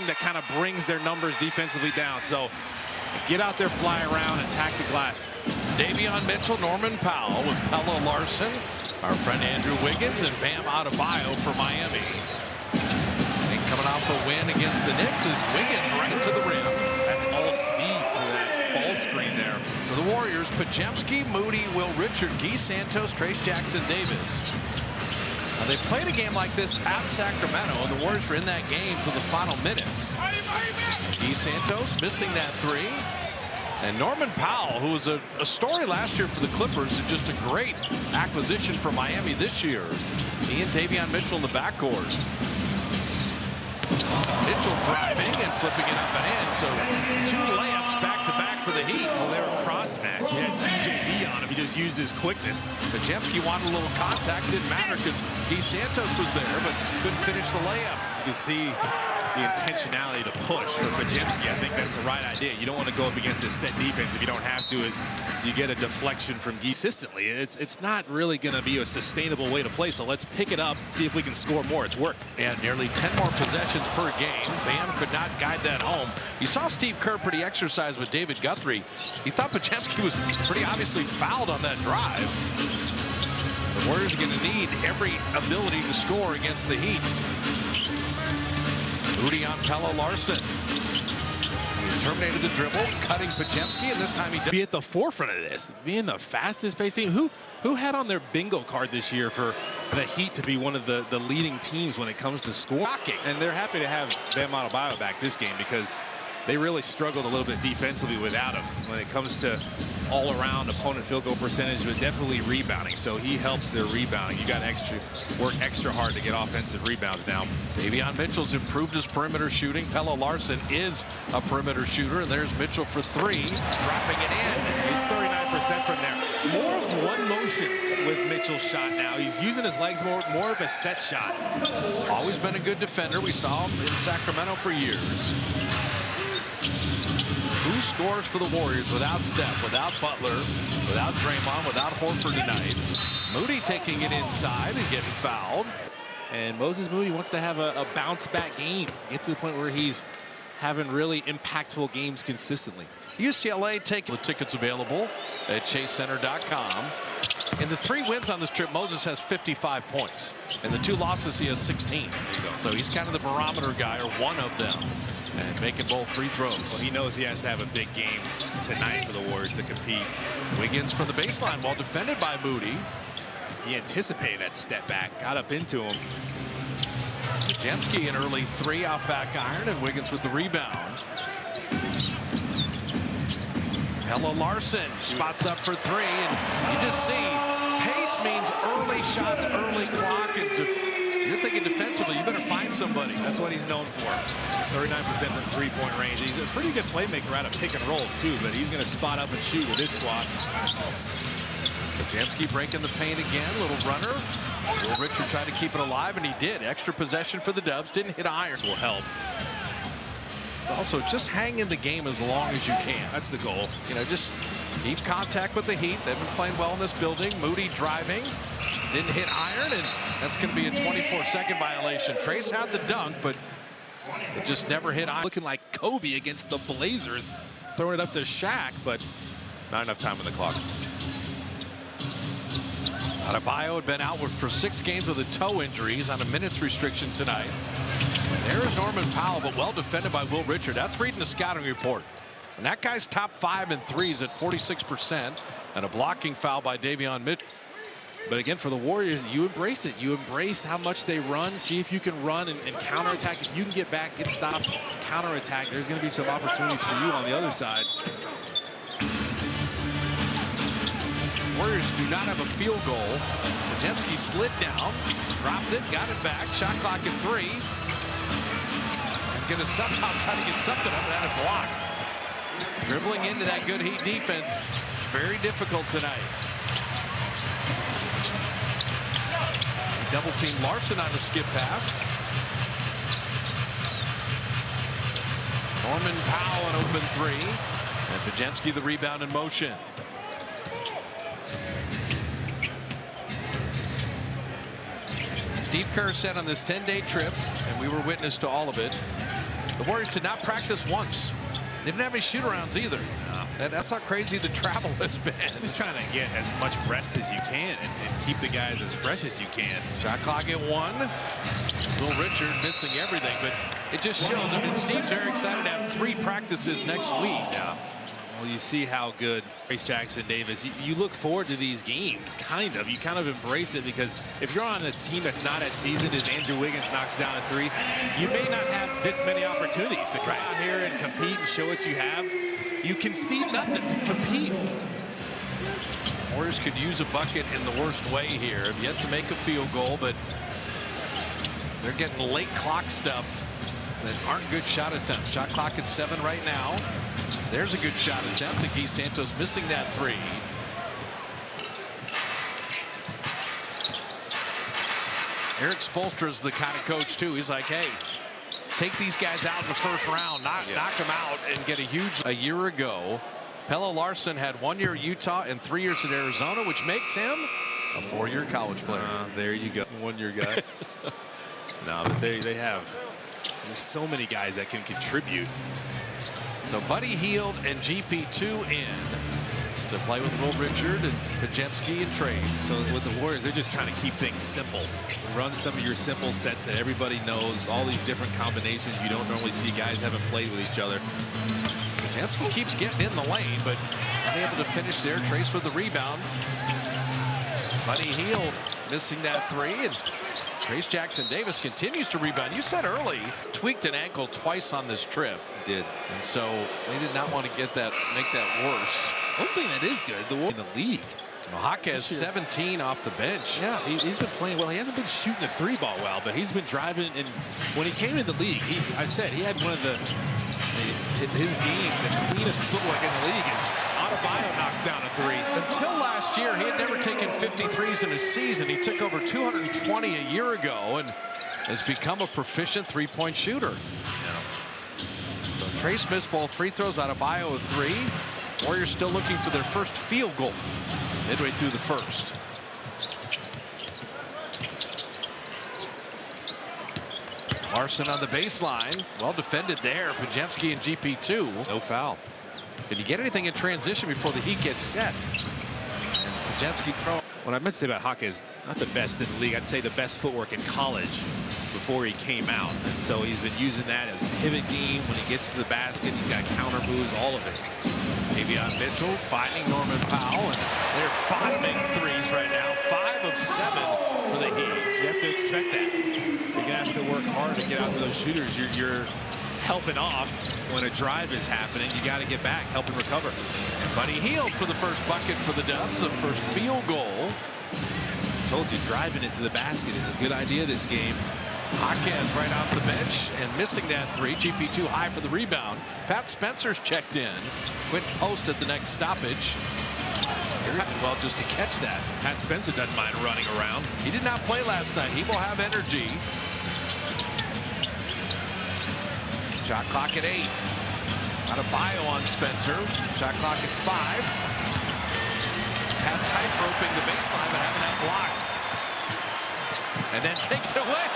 that kind of brings their numbers defensively down. So get out there, fly around, attack the glass. Davion Mitchell, Norman Powell with Pelle Larsson, our friend Andrew Wiggins, and Bam Adebayo for Miami. And coming off a win against the Knicks is Wiggins right to the rim. That's all speed for that ball screen there. For the Warriors, Podziemski, Moody, Will Richard, Guy Santos, Trayce Jackson-Davis. Now, they played a game like this at Sacramento, and the Warriors were in that game to the final minutes. Guy Santos missing that three. And Norman Powell, who was a story last year for the Clippers and just a great acquisition for Miami this year. He and Davion Mitchell in the backcourt. Mitchell driving and flipping it up and in. So 2 layups back-to-back for the Heat. Well, they were cross-match. He had TJD on him. He just used his quickness. Podziemski wanted a little contact. Didn't matter because Guy Santos was there, but couldn't finish the layup. You can see the intentionality to push for Podziemski. I think that's the right idea. You don't want to go up against this set defense if you don't have to, as you get a deflection from Guy consistently. It's not really going to be a sustainable way to play, so let's pick it up and see if we can score more. It's worked. And nearly 10 more possessions per game. Bam could not guide that home. You saw Steve Kerr pretty exercised with David Guthrie. He thought Podziemski was pretty obviously fouled on that drive. The Warriors are going to need every ability to score against the Heat. Moody on Pelle Larsson. He terminated the dribble, cutting Podziemski, and this time he did. Be at the forefront of this, being the fastest paced team. Who had on their bingo card this year for the Heat to be one of the leading teams when it comes to scoring? And they're happy to have Bam Adebayo back this game because they really struggled a little bit defensively without him when it comes to all-around opponent field goal percentage, but definitely rebounding. So he helps their rebounding. You got to work extra hard to get offensive rebounds now. Davion Mitchell's improved his perimeter shooting. Pelle Larsson is a perimeter shooter, and there's Mitchell for 3, dropping it in. He's 39% from there. More of one motion with Mitchell's shot now. He's using his legs more of a set shot. Always been a good defender. We saw him in Sacramento for years. Who scores for the Warriors without Steph, without Butler, without Draymond, without Horford tonight? Moody taking it inside and getting fouled. And Moses Moody wants to have a bounce-back game. Get to the point where he's having really impactful games consistently. UCLA taking the tickets available at ChaseCenter.com. In the 3 wins on this trip, Moses has 55 points. In the 2 losses, he has 16. So he's kind of the barometer guy, or one of them. And making both free throws. Well, he knows he has to have a big game tonight for the Warriors to compete. Wiggins from the baseline while defended by Moody. He anticipated that step back, got up into him. Podziemski an early 3 off back iron, and Wiggins with the rebound. Pelle Larsson spots up for 3, and you just see pace means early shots, early clock, and you're thinking defensively, you better find somebody. That's what he's known for. 39% from three-point range. He's a pretty good playmaker out of pick and rolls, too, but he's going to spot up and shoot with his squad. Podziemski breaking the paint again. Little runner. Will Richard tried to keep it alive, and he did. Extra possession for the Dubs. Didn't hit iron. Will help. Also, just hang in the game as long as you can. That's the goal. You know, just keep contact with the Heat. They've been playing well in this building. Moody driving. Didn't hit iron, and that's going to be a 24-second violation. Trayce had the dunk, but it just never hit iron. Looking like Kobe against the Blazers. Throwing it up to Shaq, but not enough time on the clock. Adebayo had been out for 6 games with a toe injury. He's on a minutes restriction tonight. And there is Norman Powell, but well defended by Will Richard. That's reading the scouting report. And that guy's top 5 in threes at 46%. And a blocking foul by Davion Mitchell. But again, for the Warriors, you embrace it. You embrace how much they run. See if you can run and counterattack. If you can get back, get stops, counterattack, there's going to be some opportunities for you on the other side. Warriors do not have a field goal. Podziemski slid down, dropped it, got it back. Shot clock at 3. And going to somehow try to get something up and had it blocked. Dribbling into that good Heat defense. Very difficult tonight. Double team Larsson on a skip pass. Norman Powell an open 3. And Podziemski the rebound in motion. Steve Kerr said on this 10-day trip, and we were witness to all of it, The Warriors did not practice once. They didn't have any shoot-arounds either. And that's how crazy the travel has been. Just trying to get as much rest as you can and keep the guys as fresh as you can. Shot clock at 1. Will Richard missing everything, but it just shows. I mean, Steve's very excited to have 3 practices next week. Yeah. Well, you see how good Trayce Jackson Davis, you look forward to these games, kind of. You kind of embrace it because if you're on this team that's not as seasoned as Andrew Wiggins knocks down a 3, you may not have this many opportunities to come out here and compete and show what you have. You concede nothing. Compete. Warriors could use a bucket in the worst way here. Have yet to make a field goal, but they're getting late clock stuff that aren't good shot attempts. Shot clock at 7 right now. There's a good shot attempt. Guy Santos missing that 3. Eric Spoelstra is the kind of coach too. He's like, hey, take these guys out in the first round, knock them out, and get a huge. A year ago, Pelle Larsson had 1 year at Utah and 3 years at Arizona, which makes him a 4-year college player. There you go, 1-year guy. No, but they have. There's so many guys that can contribute. So Buddy Hield and GP2 in to play with Will Richard and Podziemski and Trayce. So with the Warriors, they're just trying to keep things simple. Run some of your simple sets that everybody knows, all these different combinations you don't normally see guys haven't played with each other. Podziemski keeps getting in the lane, but unable to finish there. Trayce with the rebound. Buddy Hield missing that 3, and Trayce Jackson Davis continues to rebound. You said early, tweaked an ankle twice on this trip. He did. And so they did not want to make that worse. One thing that is good, in the league. Jaquez 17 off the bench. Yeah, he's been playing well. He hasn't been shooting the 3-ball well, but he's been driving. And when he came in the league, I said he had one of his game, the cleanest footwork in the league. Is Adebayo knocks down a 3. Until last year, he had never taken 53s in a season. He took over 220 a year ago and has become a proficient 3-point shooter. So Trayce missed both free throws. Adebayo a 3. Warriors still looking for their first field goal midway through the first. Larsson on the baseline. Well defended there. Podziemski and GP2. No foul. Did he get anything in transition before the Heat gets set? And Podziemski throw. What I meant to say about Jaquez, not the best in the league. I'd say the best footwork in college before he came out. And so he's been using that as pivot game. When he gets to the basket, he's got counter moves, all of it. Davion Mitchell finding Norman Powell, and they're bottoming 3s right now. 5 of 7 for the Heat. You have to expect that. You're going to have to work hard to get out to those shooters. You're helping off when a drive is happening. You got to get back, help and recover. Buddy Hield for the first bucket for the Dubs, the first field goal. Told you, driving it to the basket is a good idea this game. Jaquez right off the bench and missing that 3. GP2 high for the rebound. Pat Spencer's checked in. Quick post at the next stoppage. Well, just to catch that. Pat Spencer doesn't mind running around. He did not play last night. He will have energy. Shot clock at 8. Adebayo on Spencer. Shot clock at 5. Pat tight roping the baseline, but having that blocked. And then takes it away.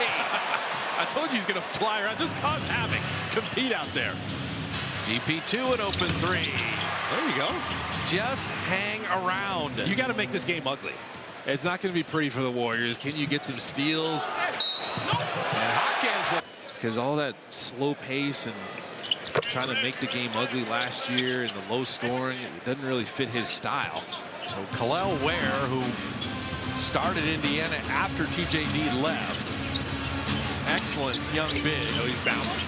I told you he's going to fly around. Just cause havoc. Compete out there. GP2 an open 3. There you go. Just hang around. You got to make this game ugly. It's not going to be pretty for the Warriors. Can you get some steals? And Jaquez. Because all that slow pace and trying to make the game ugly last year and the low scoring, it doesn't really fit his style. So Kel'el Ware, who started Indiana after TJD left. Excellent young big. Oh, he's bouncing.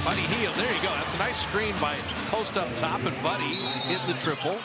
Buddy Hield, there you go. That's a nice screen by post up top, and Buddy hitting the triple.